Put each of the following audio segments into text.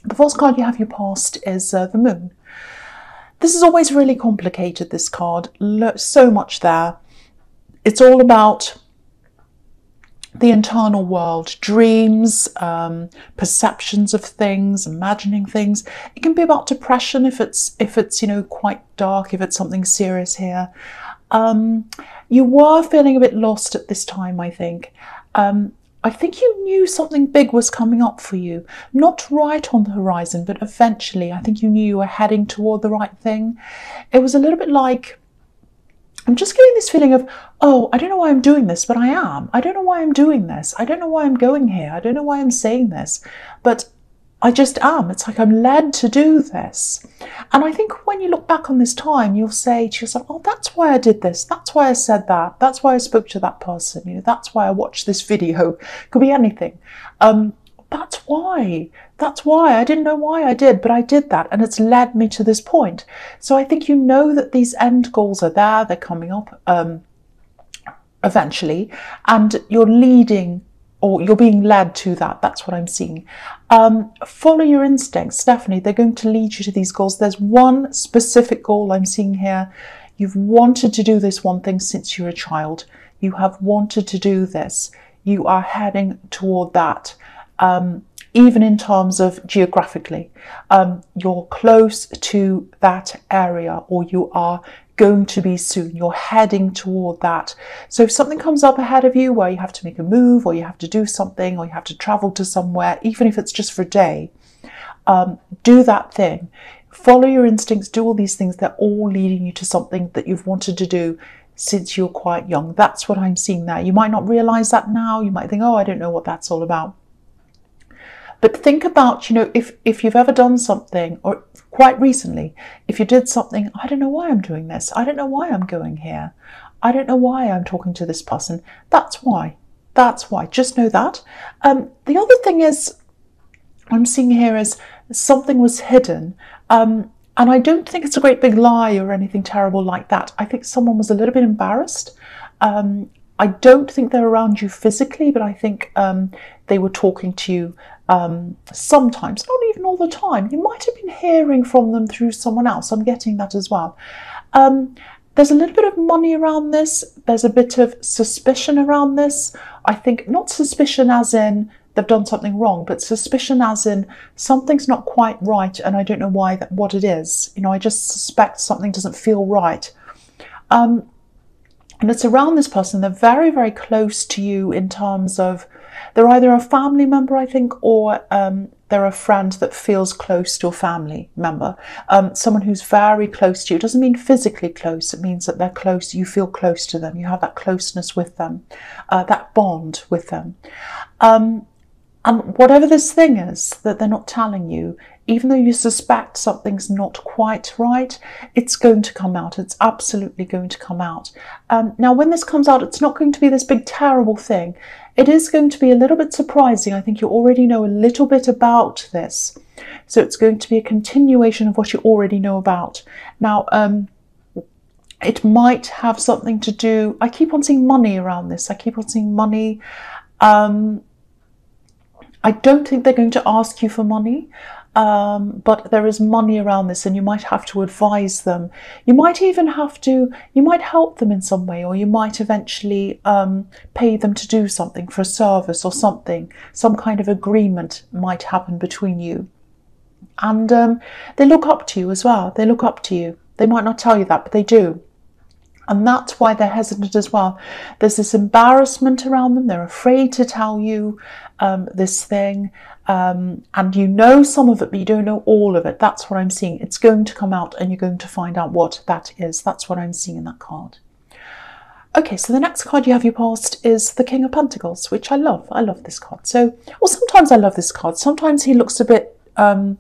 The first card you have your past is the moon. This is always really complicated, this card. So much there. It's all about the internal world, dreams, perceptions of things, imagining things. It can be about depression if it's quite dark, if it's something serious here. You were feeling a bit lost at this time, I think. I think you knew something big was coming up for you. Not right on the horizon, but eventually I think you knew you were heading toward the right thing. It was a little bit like, I'm just getting this feeling of, oh, I don't know why I'm doing this, but I am. I don't know why I'm doing this. I don't know why I'm going here. I don't know why I'm saying this, but I just am. It's like I'm led to do this. And I think when you look back on this time, you'll say to yourself, oh, that's why I did this. That's why I said that. That's why I spoke to that person. You know, that's why I watched this video. Could be anything. That's why. That's why. I didn't know why I did, but I did that. And it's led me to this point. So I think you know that these end goals are there. They're coming up eventually. And you're leading, or you're being led to that. That's what I'm seeing. Follow your instincts, Stephanie. They're going to lead you to these goals. There's one specific goal I'm seeing here. You've wanted to do this one thing since you were a child. You have wanted to do this. You are heading toward that. Even in terms of geographically, you're close to that area, or you are going to be soon. You're heading toward that. So if something comes up ahead of you where you have to make a move, or you have to do something, or you have to travel to somewhere, even if it's just for a day, do that thing. Follow your instincts, do all these things. They're all leading you to something that you've wanted to do since you're quite young. That's what I'm seeing there. You might not realize that now. You might think, oh, I don't know what that's all about. But think about, if you've ever done something, or quite recently, if you did something, I don't know why I'm doing this. I don't know why I'm going here. I don't know why I'm talking to this person. That's why. That's why. Just know that. The other thing is, I'm seeing here is something was hidden. And I don't think it's a great big lie or anything terrible like that. I think someone was a little bit embarrassed. I don't think they're around you physically, but I think they were talking to you sometimes, not even all the time. You might have been hearing from them through someone else. I'm getting that as well. There's a little bit of money around this. There's a bit of suspicion around this. I think not suspicion as in they've done something wrong, but suspicion as in something's not quite right and I don't know why, what it is. I just suspect something doesn't feel right. And it's around this person. They're very, very close to you in terms of they're either a family member, I think, or they're a friend that feels close to a family member. Someone who's very close to you. It doesn't mean physically close. It means that they're close. You feel close to them. You have that closeness with them, that bond with them. And whatever this thing is that they're not telling you, even though you suspect something's not quite right, it's going to come out. It's absolutely going to come out. Now, when this comes out, it's not going to be this big, terrible thing. It is going to be a little bit surprising. I think you already know a little bit about this. So it's going to be a continuation of what you already know about. Now, it might have something to do... I keep on seeing money around this. I keep on seeing money. I don't think they're going to ask you for money. But there is money around this, and you might have to advise them. You might even have to, you might help them in some way, or you might eventually pay them to do something for a service or something. Some kind of agreement might happen between you. And they look up to you as well. They look up to you. They might not tell you that, but they do. And that's why they're hesitant as well. There's this embarrassment around them. They're afraid to tell you this thing. And you know some of it, but you don't know all of it. That's what I'm seeing. It's going to come out and you're going to find out what that is. That's what I'm seeing in that card. Okay, so the next card you have your past is the King of Pentacles, which I love. I love this card. So, well, sometimes I love this card. Sometimes he looks a bit kind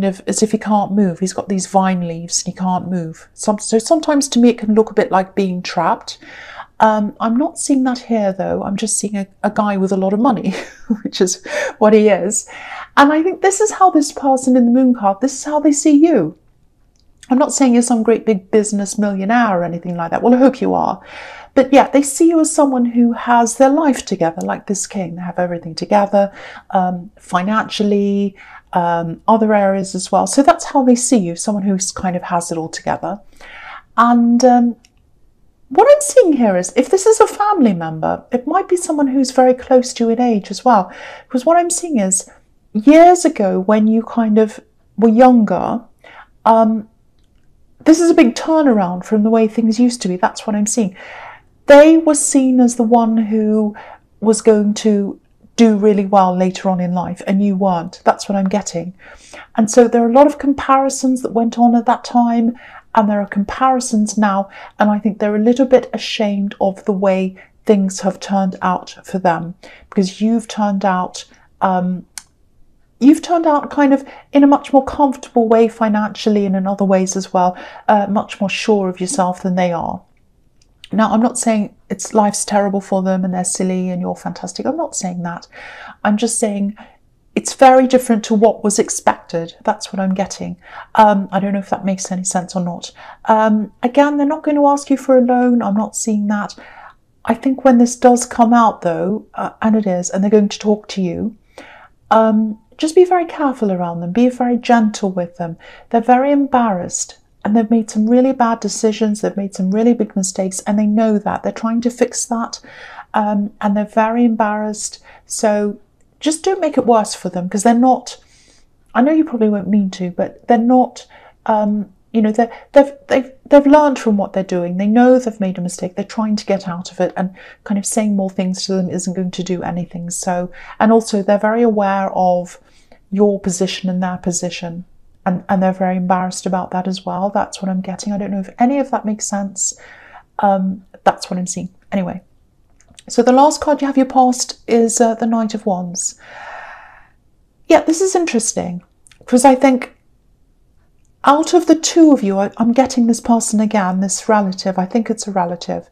of as if he can't move. He's got these vine leaves and he can't move. So sometimes to me it can look a bit like being trapped. I'm not seeing that here though. I'm just seeing a guy with a lot of money, which is what he is. And I think this is how this person in the moon card, this is how they see you. I'm not saying you're some great big business millionaire or anything like that. Well, I hope you are. But yeah, they see you as someone who has their life together, like this king. They have everything together, financially, other areas as well. So that's how they see you, someone who kind of has it all together. And what I'm seeing here is, if this is a family member, it might be someone who's very close to you in age as well. Because what I'm seeing is, years ago, when you kind of were younger, this is a big turnaround from the way things used to be. That's what I'm seeing. They were seen as the one who was going to do really well later on in life, and you weren't. That's what I'm getting. And so there are a lot of comparisons that went on at that time, and there are comparisons now, and I think they're a little bit ashamed of the way things have turned out for them, because you've turned out kind of in a much more comfortable way financially, and in other ways as well, much more sure of yourself than they are. Now, I'm not saying life's terrible for them and they're silly and you're fantastic. I'm not saying that. I'm just saying it's very different to what was expected. That's what I'm getting. I don't know if that makes any sense or not. Again, they're not going to ask you for a loan. I'm not seeing that. I think when this does come out, though, and it is, and they're going to talk to you, just be very careful around them. Be very gentle with them. They're very embarrassed. And they've made some really bad decisions, they've made some really big mistakes, and they know that. They're trying to fix that, and they're very embarrassed. So just don't make it worse for them, because they're not, I know you probably won't mean to, but they're not, you know, they've learned from what they're doing. They know they've made a mistake. They're trying to get out of it, and kind of saying more things to them isn't going to do anything. So, and also they're very aware of your position and their position. And they're very embarrassed about that as well. That's what I'm getting. I don't know if any of that makes sense. That's what I'm seeing. Anyway, so the last card you have your past is the Knight of Wands. Yeah, this is interesting, because I think out of the two of you, I'm getting this person again, this relative. I think it's a relative.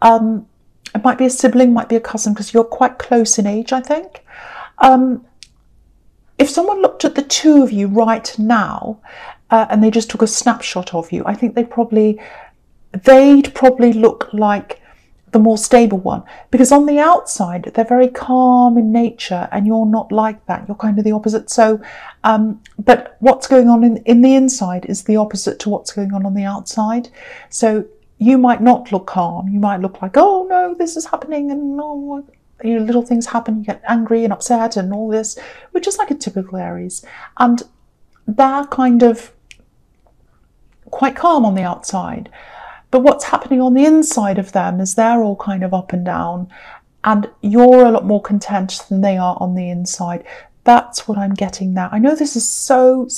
It might be a sibling, might be a cousin, because you're quite close in age, I think. If someone looked at the two of you right now and they just took a snapshot of you, I think they'd probably look like the more stable one, because on the outside they're very calm in nature and you're not like that. You're kind of the opposite. So but what's going on in the inside is the opposite to what's going on the outside. So you might not look calm. You might look like, oh no, this is happening, and oh, you know, little things happen, you get angry and upset and all this, which is like a typical Aries. And they're kind of quite calm on the outside. But what's happening on the inside of them is they're all kind of up and down, and you're a lot more content than they are on the inside. That's what I'm getting now. I know this is so,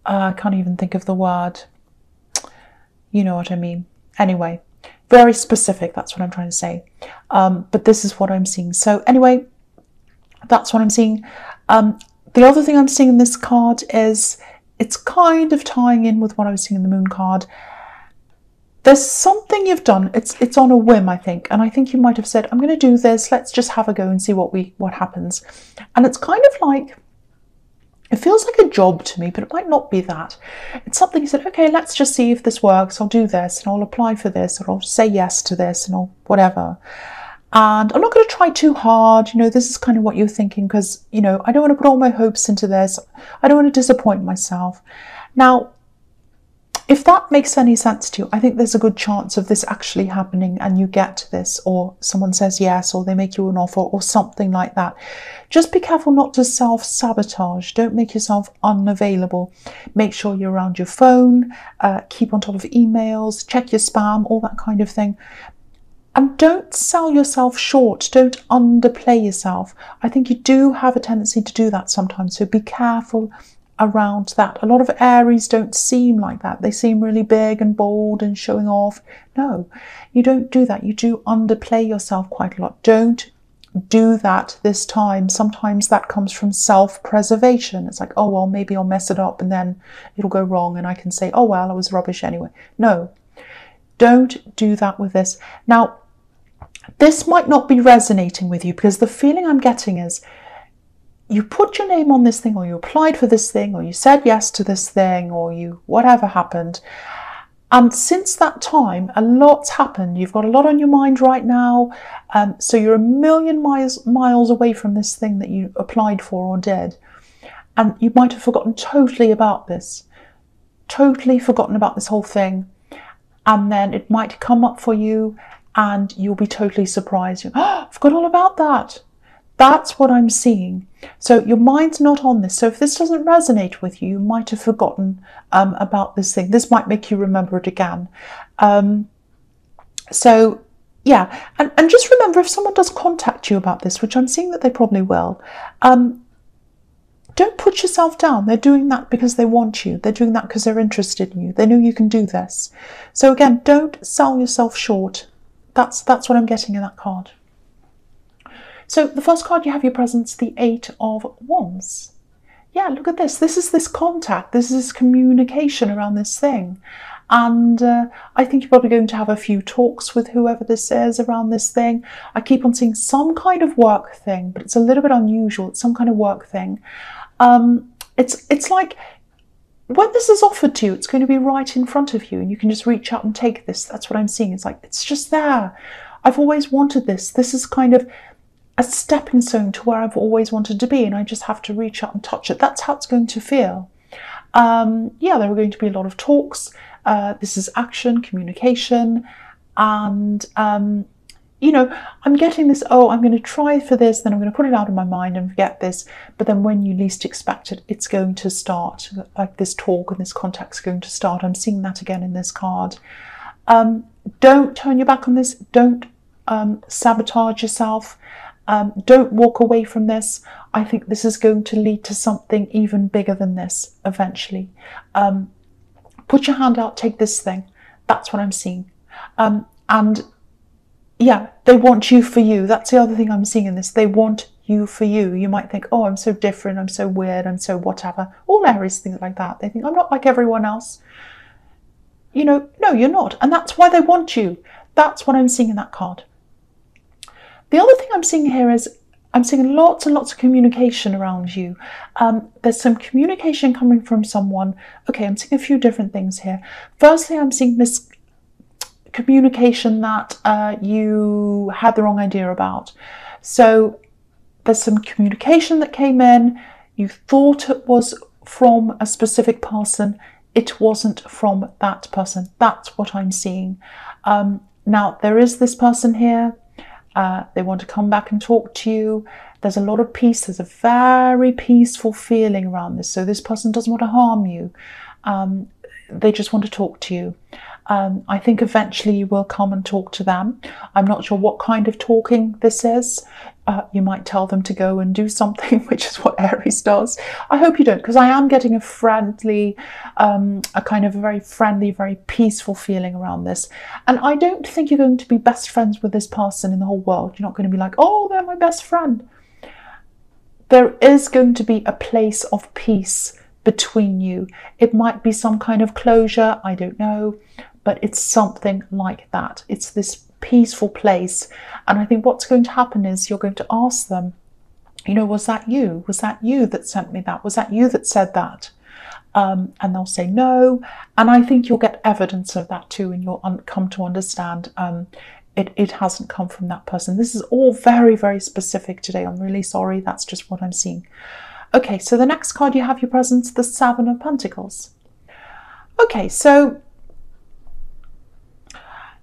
I can't even think of the word. You know what I mean. Anyway, very specific, that's what I'm trying to say. But this is what I'm seeing. So anyway, that's what I'm seeing. The other thing I'm seeing in this card is, it's kind of tying in with what I was seeing in the Moon card. There's something you've done, it's on a whim, I think. And I think you might have said, I'm going to do this, let's just have a go and see what happens. And it's kind of like, it feels like a job to me, but it might not be that. It's something you said, okay, let's just see if this works. I'll do this, and I'll apply for this, or I'll say yes to this, and I'll whatever. And I'm not going to try too hard. You know, this is kind of what you're thinking, because, you know, I don't want to put all my hopes into this. I don't want to disappoint myself. Now, if that makes any sense to you, I think there's a good chance of this actually happening, and you get this, or someone says yes, or they make you an offer, or something like that. Just be careful not to self-sabotage. Don't make yourself unavailable. Make sure you're around your phone, keep on top of emails, check your spam, all that kind of thing. And don't sell yourself short. Don't underplay yourself. I think you do have a tendency to do that sometimes, so be careful around that. A lot of Aries don't seem like that. They seem really big and bold and showing off. No, you don't do that. You do underplay yourself quite a lot. Don't do that this time. Sometimes that comes from self-preservation. It's like, oh, well, maybe I'll mess it up and then it'll go wrong and I can say, oh, well, I was rubbish anyway. No, don't do that with this. Now, this might not be resonating with you, because the feeling I'm getting is, you put your name on this thing, or you applied for this thing, or you said yes to this thing, or you whatever happened, And since that time, a lot's happened. You've got a lot on your mind right now. So you're a million miles away from this thing that you applied for or did. And you might have forgotten totally about this. Totally forgotten about this whole thing. And then it might come up for you and you'll be totally surprised. Oh, I forgot all about that. That's what I'm seeing. So your mind's not on this. So if this doesn't resonate with you, you might have forgotten about this thing. This might make you remember it again. So yeah, and just remember, if someone does contact you about this, which I'm seeing that they probably will, don't put yourself down. They're doing that because they want you. They're doing that because they're interested in you. They know you can do this. So again, don't sell yourself short. That's what I'm getting in that card. So the first card you have your presence, the 8 of Wands. Yeah, look at this. This is this contact. This is communication around this thing. And I think you're probably going to have a few talks with whoever this is around this thing. I keep on seeing some kind of work thing, but it's a little bit unusual. It's some kind of work thing. It's like when this is offered to you, it's going to be right in front of you and you can just reach out and take this. That's what I'm seeing. It's like, it's just there. I've always wanted this. This is kind of a stepping stone to where I've always wanted to be, and I just have to reach out and touch it. That's how it's going to feel. Yeah, there are going to be a lot of talks. This is action, communication, and you know, I'm getting this, oh, I'm going to try for this, then I'm going to put it out of my mind and forget this, but then when you least expect it, it's going to start. Like this talk and this contact's going to start. I'm seeing that again in this card. Don't turn your back on this. Don't sabotage yourself. Don't walk away from this. I think this is going to lead to something even bigger than this eventually. Put your hand out, take this thing. That's what I'm seeing. And yeah, they want you for you. That's the other thing I'm seeing in this. They want you for you. You might think, oh, I'm so different, I'm so weird, I'm so whatever. All Aries things like that. They think, I'm not like everyone else. You know, no, you're not. And that's why they want you. That's what I'm seeing in that card. The other thing I'm seeing here is I'm seeing lots and lots of communication around you. There's some communication coming from someone. Okay, I'm seeing a few different things here. Firstly, I'm seeing this communication that you had the wrong idea about. So there's some communication that came in. You thought it was from a specific person. It wasn't from that person. That's what I'm seeing. Now, there is this person here. They want to come back and talk to you. There's a lot of peace. There's a very peaceful feeling around this. So this person doesn't want to harm you. They just want to talk to you. I think eventually you will come and talk to them. I'm not sure what kind of talking this is. You might tell them to go and do something, which is what Aries does. I hope you don't, because I am getting a friendly, a kind of a very friendly, very peaceful feeling around this. And I don't think you're going to be best friends with this person in the whole world. You're not going to be like, oh, they're my best friend. There is going to be a place of peace between you. It might be some kind of closure, I don't know, but it's something like that. It's this peaceful place. And I think what's going to happen is you're going to ask them, you know, was that you? Was that you that sent me that? Was that you that said that? And they'll say no. And I think you'll get evidence of that too, and you'll come to understand it hasn't come from that person. This is all very, very specific today. I'm really sorry. That's just what I'm seeing. Okay, so the next card you have your presence, the 7 of Pentacles. Okay, so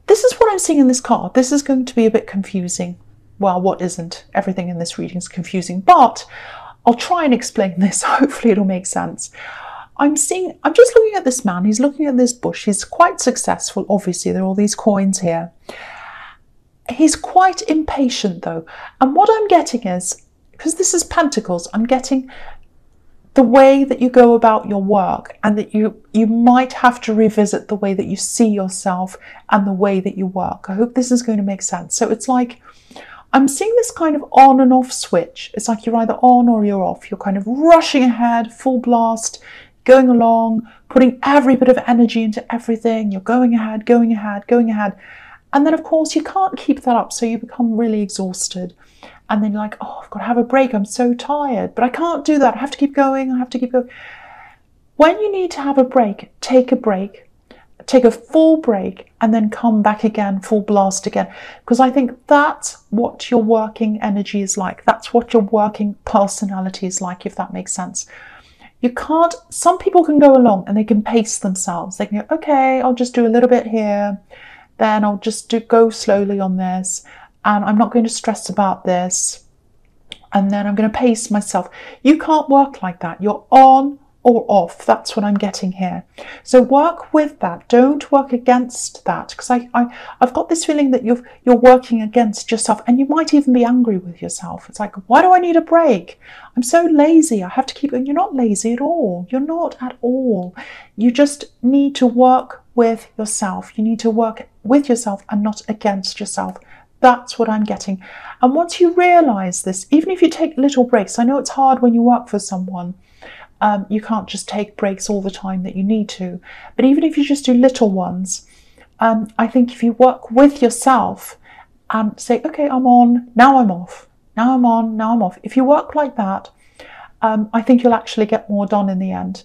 this is what I'm seeing in this card. This is going to be a bit confusing. Well, what isn't? Everything in this reading is confusing, but I'll try and explain this. Hopefully it'll make sense. I'm just looking at this man. He's looking at this bush. He's quite successful. Obviously, there are all these coins here. He's quite impatient though. And what I'm getting is, because this is Pentacles, I'm getting the way that you go about your work, and that you might have to revisit the way that you see yourself and the way that you work. I hope this is going to make sense. So it's like, I'm seeing this kind of on and off switch. It's like you're either on or you're off. You're kind of rushing ahead, full blast, going along, putting every bit of energy into everything. You're going ahead, going ahead, going ahead. And then of course you can't keep that up. So you become really exhausted. And then you're like, oh, I've got to have a break. I'm so tired, but I can't do that. I have to keep going. I have to keep going. When you need to have a break, take a break. take a full break and then come back again, full blast again. Because I think that's what your working energy is like. That's what your working personality is like, if that makes sense. You can't, some people can go along and they can pace themselves. They can go, okay, I'll just do a little bit here, then I'll just go slowly on this, and I'm not going to stress about this, and then I'm going to pace myself. You can't work like that. You're on or off. That's what I'm getting here. So work with that. Don't work against that, because I've got this feeling that you're working against yourself, and you might even be angry with yourself. It's like, why do I need a break? I'm so lazy. I have to keep going. You're not lazy at all. You're not at all. You just need to work with yourself. You need to work with yourself and not against yourself. That's what I'm getting. And once you realize this, even if you take little breaks, I know it's hard when you work for someone. You can't just take breaks all the time that you need to. But even if you just do little ones, I think if you work with yourself and say, okay, I'm on, now I'm off, now I'm on, now I'm off. If you work like that, I think you'll actually get more done in the end,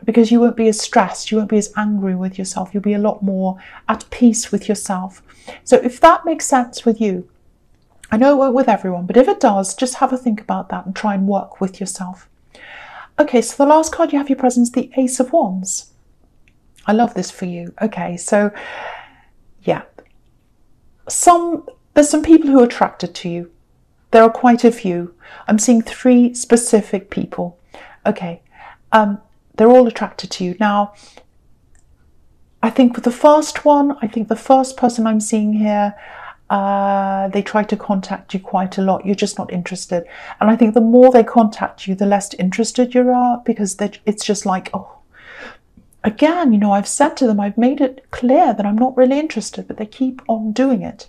because you won't be as stressed, you won't be as angry with yourself, you'll be a lot more at peace with yourself. So if that makes sense with you, I know it won't with everyone, but if it does, just have a think about that and try and work with yourself. Okay, so the last card you have your presence, the Ace of Wands. I love this for you. Okay, so yeah, there's some people who are attracted to you. There are quite a few. I'm seeing 3 specific people. Okay, they're all attracted to you. Now, I think with the first one, I think the first person I'm seeing here, they try to contact you quite a lot. You're just not interested. And I think the more they contact you, the less interested you are, because it's just like, oh, again, you know, I've said to them, I've made it clear that I'm not really interested, but they keep on doing it.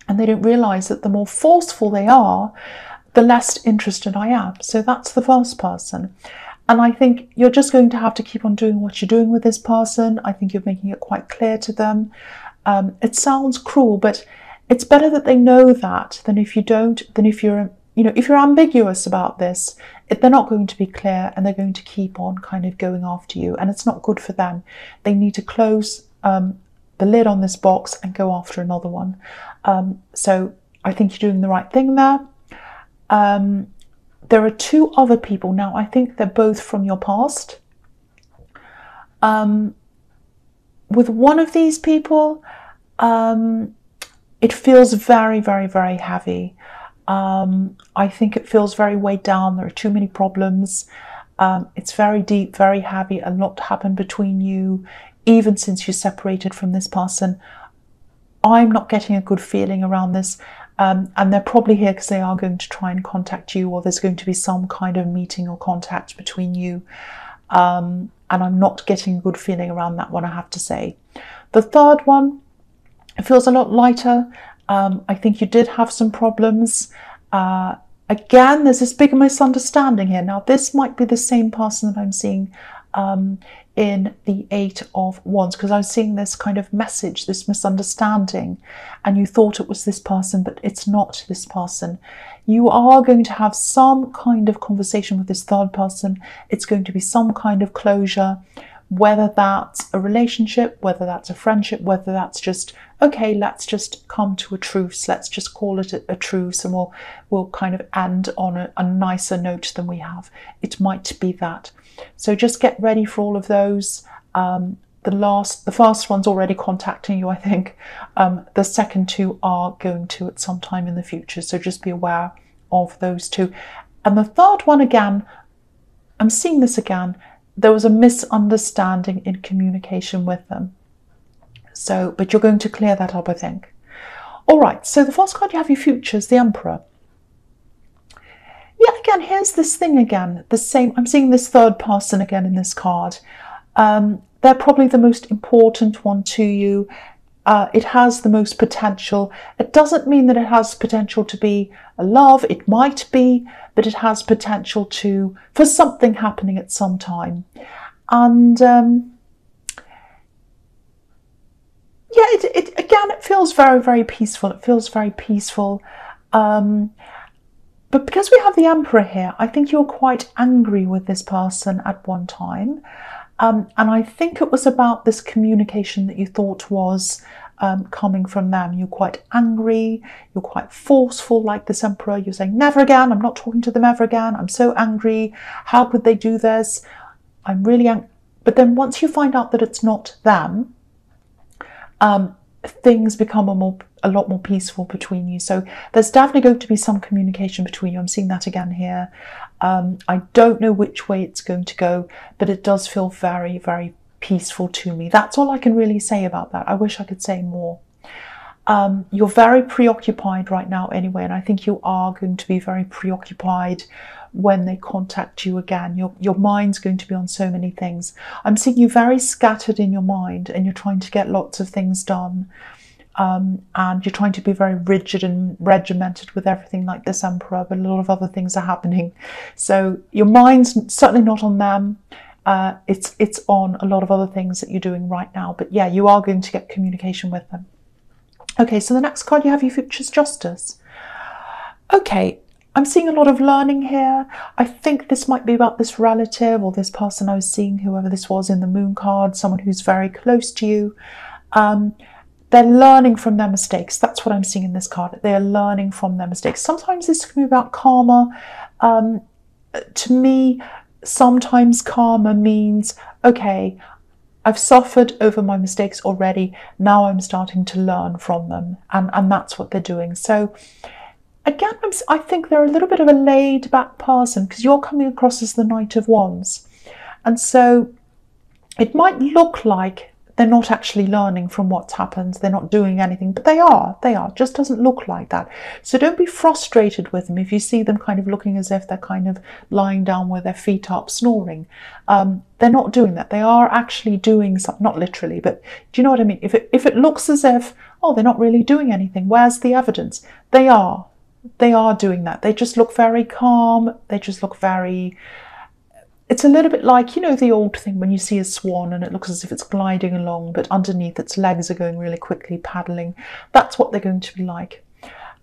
And they don't realize that the more forceful they are, the less interested I am. So that's the first person. And I think you're just going to have to keep on doing what you're doing with this person. I think you're making it quite clear to them. It sounds cruel, but it's better that they know that than if you don't, than if you're, you know, if you're ambiguous about this, they're not going to be clear, and they're going to keep on kind of going after you, and it's not good for them. They need to close the lid on this box and go after another one. So I think you're doing the right thing there. There are 2 other people. Now, I think they're both from your past. With one of these people, it feels very, very, very heavy. I think it feels very weighed down. There are too many problems. It's very deep, very heavy. A lot happened between you, even since you separated from this person. I'm not getting a good feeling around this. And they're probably here because they are going to try and contact you, or there's going to be some kind of meeting or contact between you. And I'm not getting a good feeling around that one, I have to say. The third one, it feels a lot lighter. I think you did have some problems. Again, there's this big misunderstanding here. Now, this might be the same person that I'm seeing in the 8 of Wands, because I was seeing this kind of message, this misunderstanding, and you thought it was this person, but it's not this person. You are going to have some kind of conversation with this third person. It's going to be some kind of closure, whether that's a relationship, whether that's a friendship, whether that's just, okay, let's just come to a truce, let's just call it a truce, and we'll kind of end on a nicer note than we have. It might be that. So just get ready for all of those. The first one's already contacting you, I think. The second 2 are going to at some time in the future. So just be aware of those 2. And the third one, again, I'm seeing this again. There was a misunderstanding in communication with them. So, but you're going to clear that up, I think. All right, so the first card you have your futures, the Emperor. Yeah, again, here's this thing again, the same. I'm seeing this third person again in this card. They're probably the most important one to you. It has the most potential. It doesn't mean that it has potential to be a love. It might be, but it has potential for something happening at some time. And yeah, again, it feels very, very peaceful. It feels very peaceful. But because we have the Emperor here, I think you're quite angry with this person at one time. And I think it was about this communication that you thought was coming from them. You're quite angry, you're quite forceful like this Emperor. You're saying, never again, I'm not talking to them ever again. I'm so angry. How could they do this? I'm really angry. But then once you find out that it's not them, things become a lot more peaceful between you. So there's definitely going to be some communication between you. I'm seeing that again here. I don't know which way it's going to go, but it does feel very, very peaceful to me. That's all I can really say about that. I wish I could say more. You're very preoccupied right now anyway, and I think you are going to be very preoccupied when they contact you again. Your mind's going to be on so many things. I'm seeing you very scattered in your mind, and you're trying to get lots of things done. And you're trying to be very rigid and regimented with everything like this Emperor, but a lot of other things are happening. So your mind's certainly not on them. It's on a lot of other things that you're doing right now. But yeah, you are going to get communication with them. Okay, so the next card you have, your Future's Justice. Okay, I'm seeing a lot of learning here. I think this might be about this relative or this person I was seeing, whoever this was in the Moon card, someone who's very close to you. They're learning from their mistakes. That's what I'm seeing in this card. They're learning from their mistakes. Sometimes this can be about karma. To me, sometimes karma means, okay, I've suffered over my mistakes already. Now I'm starting to learn from them. And that's what they're doing. So again, I think they're a little bit of a laid back person, because you're coming across as the Knight of Wands. And so it might look like they're not actually learning from what's happened. They're not doing anything, but they are. They are. It just doesn't look like that. So don't be frustrated with them if you see them kind of looking as if they're kind of lying down with their feet up, snoring. They're not doing that. They are actually doing something, not literally, but do you know what I mean? If it looks as if, oh, they're not really doing anything, where's the evidence? They are. They are doing that. They just look very calm. They just look very... It's a little bit like, you know, the old thing when you see a swan and it looks as if it's gliding along, but underneath its legs are going really quickly, paddling. That's what they're going to be like.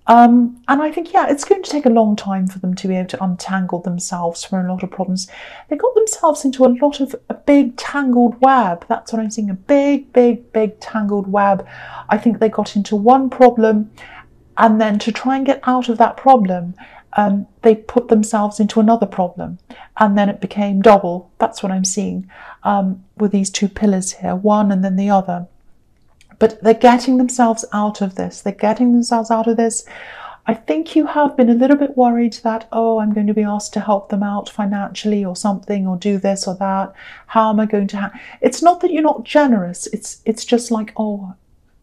And I think, yeah, it's going to take a long time for them to be able to untangle themselves from a lot of problems. They got themselves into a lot of a big tangled web. That's what I'm seeing, a big, big, big tangled web. I think they got into one problem, and then to try and get out of that problem, they put themselves into another problem, and then it became double. That's what I'm seeing with these two pillars here, one and then the other. But they're getting themselves out of this. They're getting themselves out of this. I think you have been a little bit worried that, oh, I'm going to be asked to help them out financially or something, or do this or that. How am I going to... It's not that you're not generous. It's just like, oh,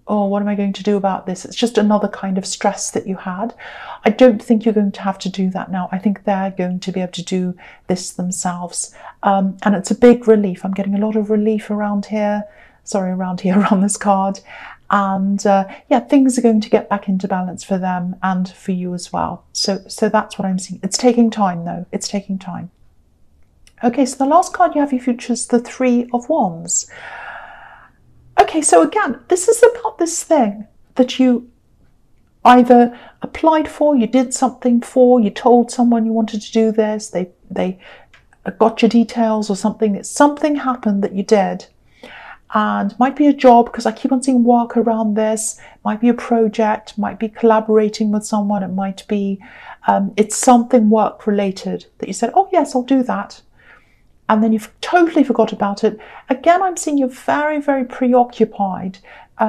what am I going to do about this? It's just another kind of stress that you had. I don't think you're going to have to do that now. I think they're going to be able to do this themselves. And it's a big relief. I'm getting a lot of relief around here. Sorry, around this card. And yeah, things are going to get back into balance for them and for you as well. So that's what I'm seeing. It's taking time though. It's taking time. Okay, so the last card you have, your Future's the Three of Wands. Okay, so again, this is about this thing that you either applied for, you did something for, you told someone you wanted to do this, they got your details or something. Something happened that you did, and might be a job, because I keep on seeing work around this, might be a project, might be collaborating with someone, it might be, it's something work related that you said, oh yes, I'll do that. And then you've totally forgot about it. Again, I'm seeing you're very, very preoccupied.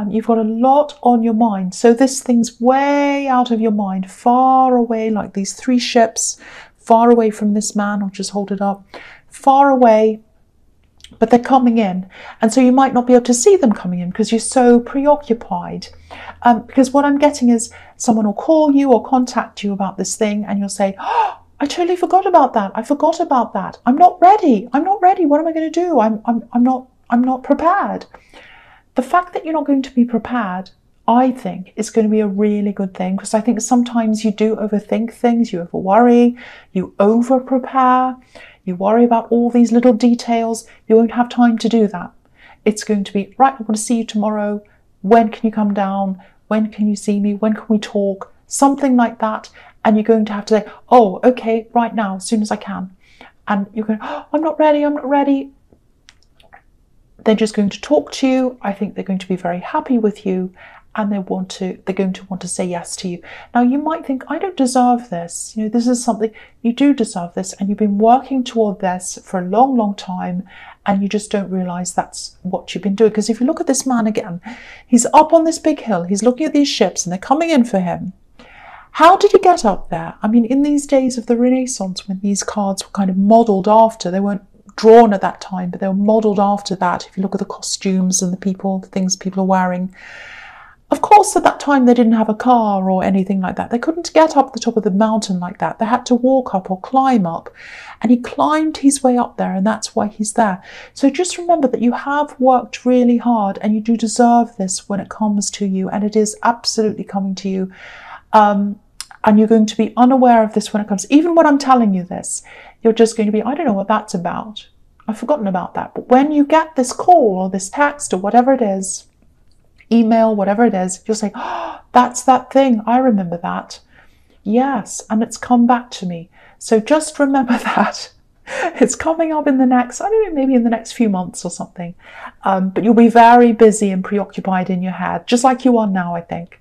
You've got a lot on your mind. So this thing's way out of your mind, far away, like these three ships, far away from this man. I'll just hold it up. Far away, but they're coming in. And so you might not be able to see them coming in because you're so preoccupied. Because what I'm getting is someone will call you or contact you about this thing, and you'll say, oh, I totally forgot about that. I forgot about that. I'm not ready. I'm not ready. What am I going to do? I'm not prepared. The fact that you're not going to be prepared, I think, is going to be a really good thing, because I think sometimes you do overthink things, you over worry, you over prepare, you worry about all these little details. You won't have time to do that. It's going to be, right, I want to see you tomorrow. When can you come down? When can you see me? When can we talk? Something like that. And you're going to have to say, oh, okay, right now, as soon as I can. And you're going, oh, I'm not ready, I'm not ready. they're just going to talk to you. I think they're going to be very happy with you, and they're going to want to say yes to you. Now, you might think, I don't deserve this. You know, this is something, you do deserve this, and you've been working toward this for a long, long time, and you just don't realize that's what you've been doing. Because if you look at this man again, he's up on this big hill, he's looking at these ships, and they're coming in for him. How did he get up there? I mean, in these days of the Renaissance, when these cards were kind of modelled after, they weren't drawn at that time, but they were modelled after that. If you look at the costumes and the things people are wearing. Of course, at that time, they didn't have a car or anything like that. They couldn't get up the top of the mountain like that. They had to walk up or climb up. And he climbed his way up there, and that's why he's there. So just remember that you have worked really hard, and you do deserve this when it comes to you, and it is absolutely coming to you. And you're going to be unaware of this when it comes. Even when I'm telling you this, you're just going to be, I don't know what that's about. I've forgotten about that. But when you get this call or this text or whatever it is, email, whatever it is, you'll say, oh, that's that thing. I remember that. Yes, and it's come back to me. So just remember that. It's coming up in the next, I don't know, maybe in the next few months or something. But you'll be very busy and preoccupied in your head, just like you are now, I think.